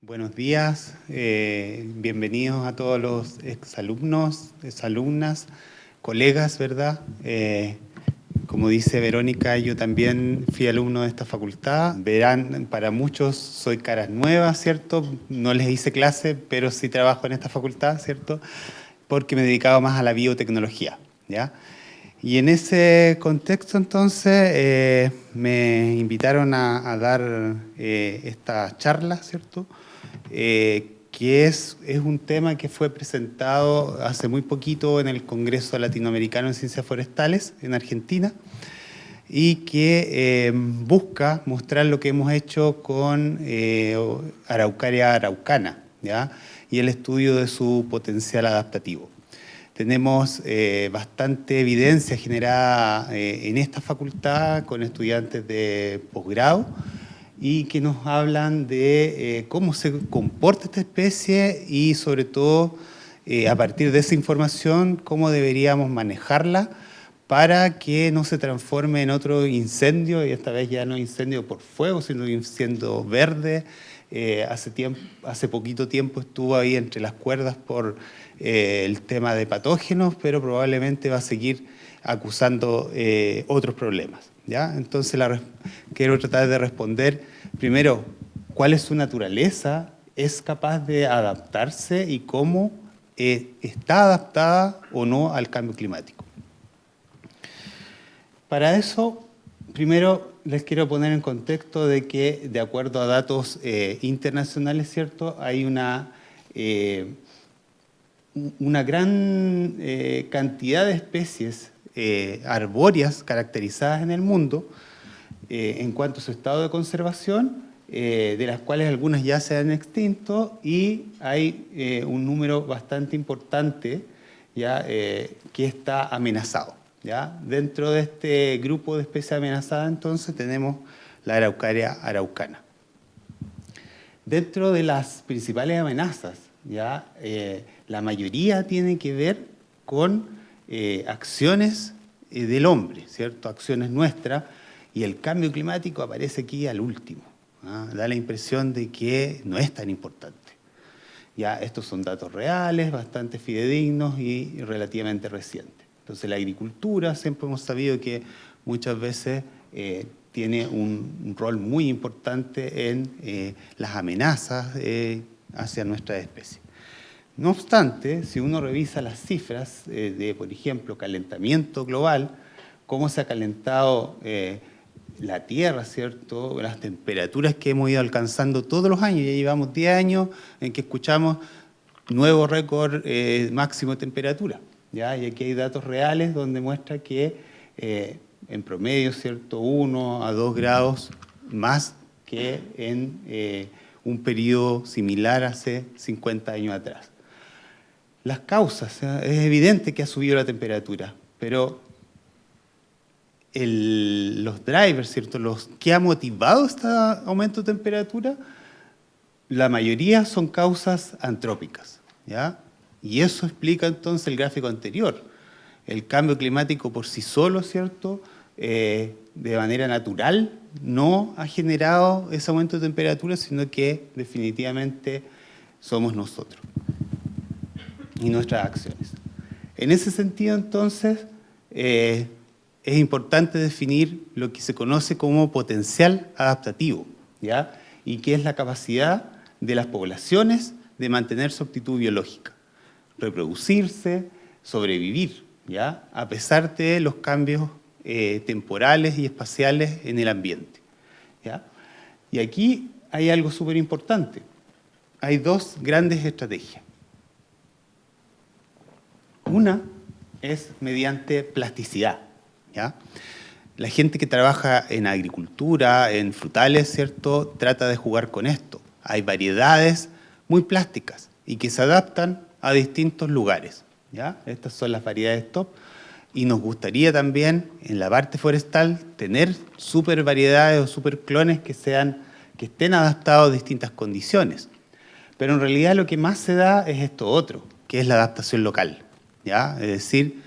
Buenos días, bienvenidos a todos los exalumnos, exalumnas, colegas, ¿verdad? Como dice Verónica, yo también fui alumno de esta facultad. Verán, para muchos soy caras nuevas, ¿cierto? No les hice clase, pero sí trabajo en esta facultad, ¿cierto? Porque me dedicaba más a la biotecnología, ¿ya? Y en ese contexto, entonces, me invitaron a dar esta charla, ¿cierto? Que es un tema que fue presentado hace muy poquito en el Congreso Latinoamericano en Ciencias Forestales en Argentina y que busca mostrar lo que hemos hecho con Araucaria araucana, ¿ya? Y el estudio de su potencial adaptativo. Tenemos bastante evidencia generada en esta facultad con estudiantes de posgrado y que nos hablan de cómo se comporta esta especie y sobre todo a partir de esa información cómo deberíamos manejarla para que no se transforme en otro incendio, y esta vez ya no incendio por fuego, sino incendio verde. Hace poquito tiempo estuvo ahí entre las cuerdas por el tema de patógenos, pero probablemente va a seguir acusando otros problemas, ¿ya? Entonces quiero tratar de responder primero cuál es su naturaleza, es capaz de adaptarse y cómo está adaptada o no al cambio climático. Para eso, primero les quiero poner en contexto de que, de acuerdo a datos internacionales, ¿cierto? Hay una gran cantidad de especies arbóreas caracterizadas en el mundo en cuanto a su estado de conservación, de las cuales algunas ya se han extinto y hay un número bastante importante ya, que está amenazado. ¿Ya? Dentro de este grupo de especies amenazadas, entonces, tenemos la Araucaria araucana. Dentro de las principales amenazas, ¿ya? La mayoría tiene que ver con acciones del hombre, ¿cierto? Acciones nuestras, y el cambio climático aparece aquí al último. ¿Ah? Da la impresión de que no es tan importante. Ya, estos son datos reales, bastante fidedignos y relativamente recientes. Entonces, la agricultura, siempre hemos sabido que muchas veces tiene un rol muy importante en las amenazas hacia nuestras especies. No obstante, si uno revisa las cifras de, por ejemplo, calentamiento global, cómo se ha calentado la Tierra, ¿cierto? Las temperaturas que hemos ido alcanzando todos los años, ya llevamos 10 años en que escuchamos nuevo récord máximo de temperatura. ¿Ya? Y aquí hay datos reales donde muestra que en promedio, ¿cierto? 1 a 2 grados más que en un periodo similar hace 50 años atrás. Las causas, es evidente que ha subido la temperatura, pero los drivers, ¿cierto? ¿Qué ha motivado este aumento de temperatura? La mayoría son causas antrópicas, ¿ya? Y eso explica entonces el gráfico anterior. El cambio climático por sí solo, ¿cierto? De manera natural no ha generado ese aumento de temperatura, sino que definitivamente somos nosotros y nuestras acciones. En ese sentido, entonces, es importante definir lo que se conoce como potencial adaptativo, ¿ya? Y que es la capacidad de las poblaciones de mantener su aptitud biológica, reproducirse, sobrevivir, ¿ya? A pesar de los cambios temporales y espaciales en el ambiente, ¿ya? Y aquí hay algo súper importante. Hay dos grandes estrategias. Una es mediante plasticidad, ¿ya? La gente que trabaja en agricultura, en frutales, ¿cierto?, trata de jugar con esto. Hay variedades muy plásticas y que se adaptan a distintos lugares, ¿ya? Estas son las variedades top y nos gustaría también en la parte forestal tener super variedades o super clones que estén adaptados a distintas condiciones. Pero en realidad lo que más se da es esto otro, que es la adaptación local, ¿ya? Es decir,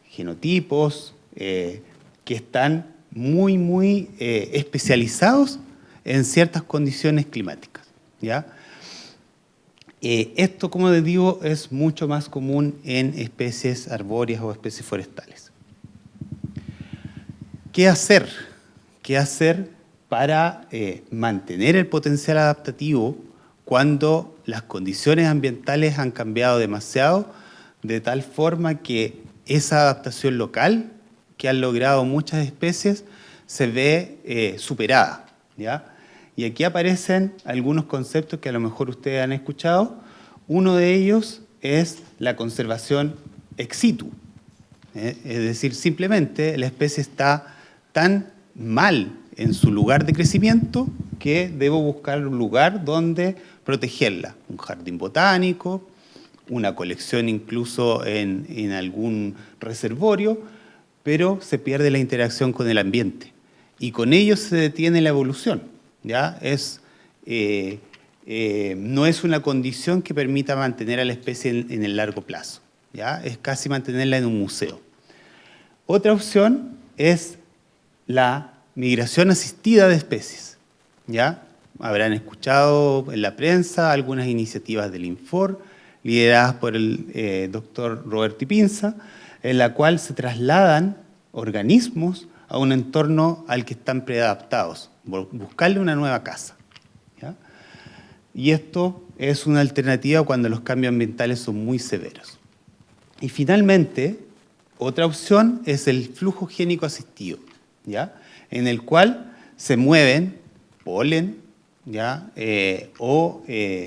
genotipos que están muy especializados en ciertas condiciones climáticas, ¿ya? Esto, como les digo, es mucho más común en especies arbóreas o especies forestales. ¿Qué hacer? ¿Qué hacer para mantener el potencial adaptativo cuando las condiciones ambientales han cambiado demasiado, de tal forma que esa adaptación local que han logrado muchas especies se ve superada, ¿ya? Y aquí aparecen algunos conceptos que a lo mejor ustedes han escuchado. Uno de ellos es la conservación ex situ. Es decir, simplemente la especie está tan mal en su lugar de crecimiento que debo buscar un lugar donde protegerla. Un jardín botánico, una colección incluso en algún reservorio, pero se pierde la interacción con el ambiente. Y con ello se detiene la evolución. ¿Ya? No es una condición que permita mantener a la especie en el largo plazo. ¿Ya? Es casi mantenerla en un museo. Otra opción es la migración asistida de especies. ¿Ya? Habrán escuchado en la prensa algunas iniciativas del INFOR, lideradas por el doctor Roberto Pinza, en la cual se trasladan organismos a un entorno al que están preadaptados, buscarle una nueva casa. ¿Ya? Y esto es una alternativa cuando los cambios ambientales son muy severos. Y finalmente, otra opción es el flujo génico asistido, ¿ya? En el cual se mueven polen, ¿ya?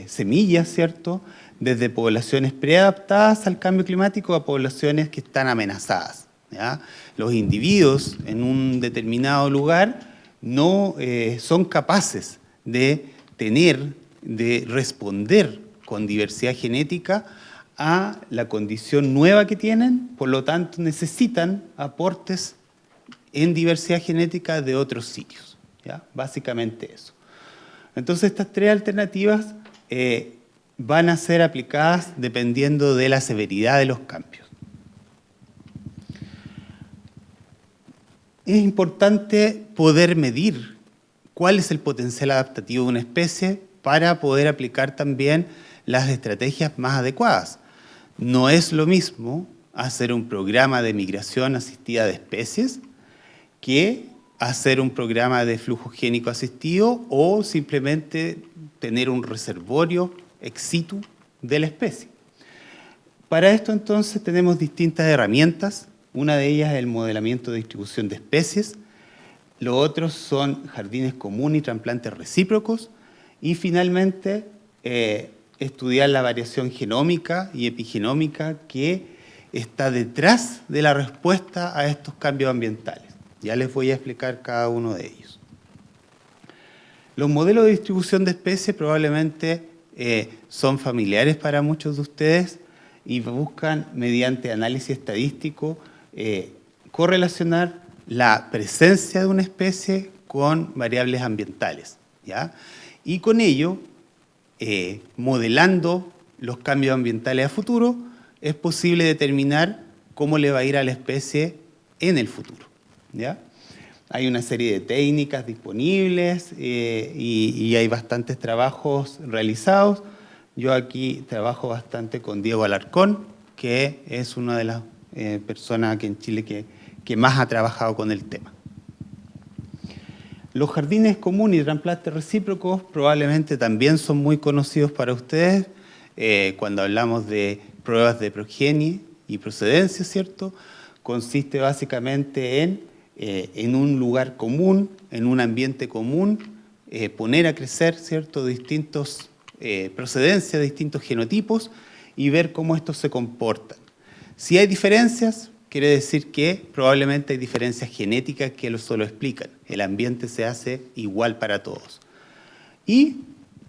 Semillas, ¿cierto?, desde poblaciones preadaptadas al cambio climático a poblaciones que están amenazadas. ¿Ya? Los individuos en un determinado lugar no son capaces de responder con diversidad genética a la condición nueva que tienen, por lo tanto necesitan aportes en diversidad genética de otros sitios. ¿Ya? Básicamente eso. Entonces estas tres alternativas van a ser aplicadas dependiendo de la severidad de los cambios. Es importante poder medir cuál es el potencial adaptativo de una especie para poder aplicar también las estrategias más adecuadas. No es lo mismo hacer un programa de migración asistida de especies que hacer un programa de flujo génico asistido o simplemente tener un reservorio ex situ de la especie. Para esto entonces tenemos distintas herramientas. Una de ellas es el modelamiento de distribución de especies. Los otros son jardines comunes y trasplantes recíprocos. Y finalmente, estudiar la variación genómica y epigenómica que está detrás de la respuesta a estos cambios ambientales. Ya les voy a explicar cada uno de ellos. Los modelos de distribución de especies probablemente son familiares para muchos de ustedes y buscan, mediante análisis estadístico, correlacionar la presencia de una especie con variables ambientales, ¿ya? Y con ello, modelando los cambios ambientales a futuro, es posible determinar cómo le va a ir a la especie en el futuro, ¿ya? Hay una serie de técnicas disponibles y hay bastantes trabajos realizados. Yo aquí trabajo bastante con Diego Alarcón, que es una de las personas aquí en Chile que más ha trabajado con el tema. Los jardines comunes y trasplantes recíprocos probablemente también son muy conocidos para ustedes cuando hablamos de pruebas de progenie y procedencia, ¿cierto? Consiste básicamente en un lugar común, en un ambiente común, poner a crecer, ¿cierto?, distintos procedencias, distintos genotipos y ver cómo estos se comportan. Si hay diferencias, quiere decir que probablemente hay diferencias genéticas que eso lo explican. El ambiente se hace igual para todos. Y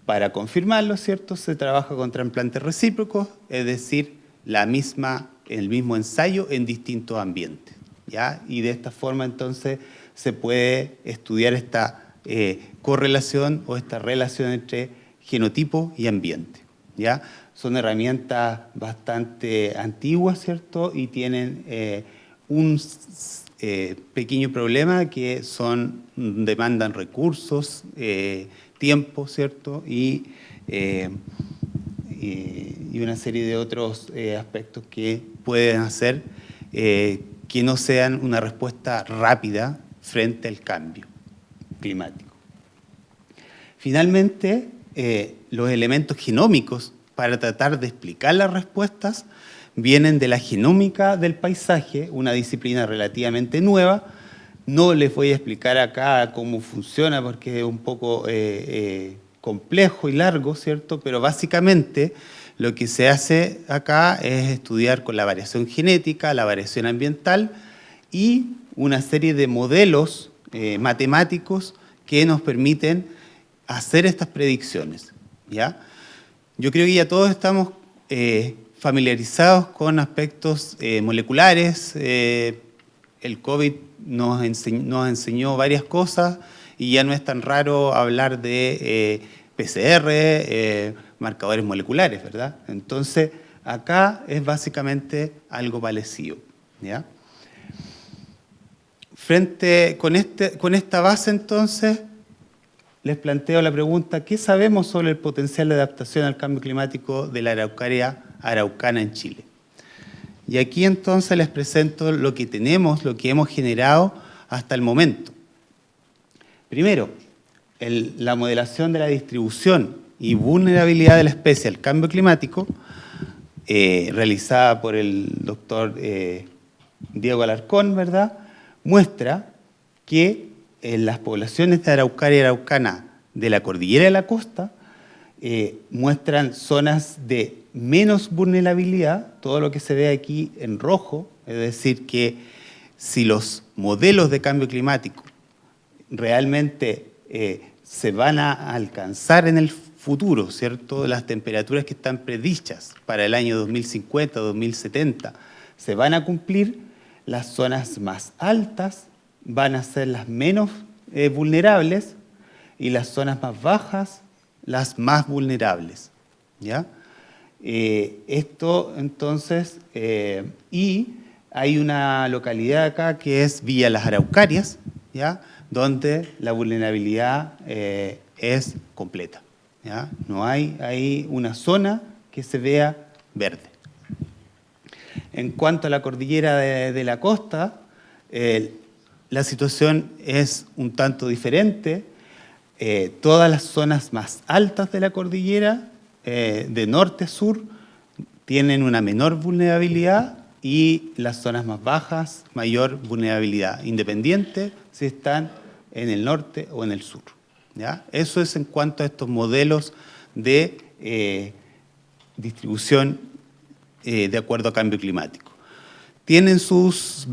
para confirmarlo, ¿cierto?, se trabaja con trasplantes recíprocos, es decir, el mismo ensayo en distintos ambientes, ¿ya? Y de esta forma entonces se puede estudiar esta correlación o esta relación entre genotipo y ambiente, ¿ya? Son herramientas bastante antiguas, ¿cierto? Y tienen un pequeño problema que demandan recursos, tiempo, ¿cierto? Y y una serie de otros aspectos que pueden hacer que no sean una respuesta rápida frente al cambio climático. Finalmente, los elementos genómicos para tratar de explicar las respuestas vienen de la genómica del paisaje, una disciplina relativamente nueva. No les voy a explicar acá cómo funciona porque es un poco complejo y largo, ¿cierto? Pero básicamente lo que se hace acá es estudiar con la variación genética, la variación ambiental y una serie de modelos matemáticos que nos permiten hacer estas predicciones, ¿ya? Yo creo que ya todos estamos familiarizados con aspectos moleculares. El COVID nos enseñó varias cosas y ya no es tan raro hablar de PCR, marcadores moleculares, ¿verdad? Entonces, acá es básicamente algo parecido, ¿ya? Con esta base, entonces, les planteo la pregunta, ¿qué sabemos sobre el potencial de adaptación al cambio climático de la araucaria araucana en Chile? Y aquí entonces les presento lo que tenemos, lo que hemos generado hasta el momento. Primero, la modelación de la distribución y vulnerabilidad de la especie al cambio climático, realizada por el doctor Diego Alarcón, ¿verdad?, muestra que en las poblaciones de araucaria y araucana de la cordillera de la costa muestran zonas de menos vulnerabilidad, todo lo que se ve aquí en rojo, es decir, que si los modelos de cambio climático realmente se van a alcanzar en el futuro, ¿cierto? Las temperaturas que están predichas para el año 2050, 2070, se van a cumplir, las zonas más altas van a ser las menos vulnerables y las zonas más bajas las más vulnerables, ¿ya? Esto entonces, y hay una localidad acá que es Villa Las Araucarias, ¿ya?, donde la vulnerabilidad es completa, ¿ya? No hay ahí una zona que se vea verde. En cuanto a la cordillera de la costa, la situación es un tanto diferente. Todas las zonas más altas de la cordillera, de norte a sur, tienen una menor vulnerabilidad y las zonas más bajas, mayor vulnerabilidad, independiente si están en el norte o en el sur, ¿ya? Eso es en cuanto a estos modelos de distribución de acuerdo a cambio climático. Tienen sus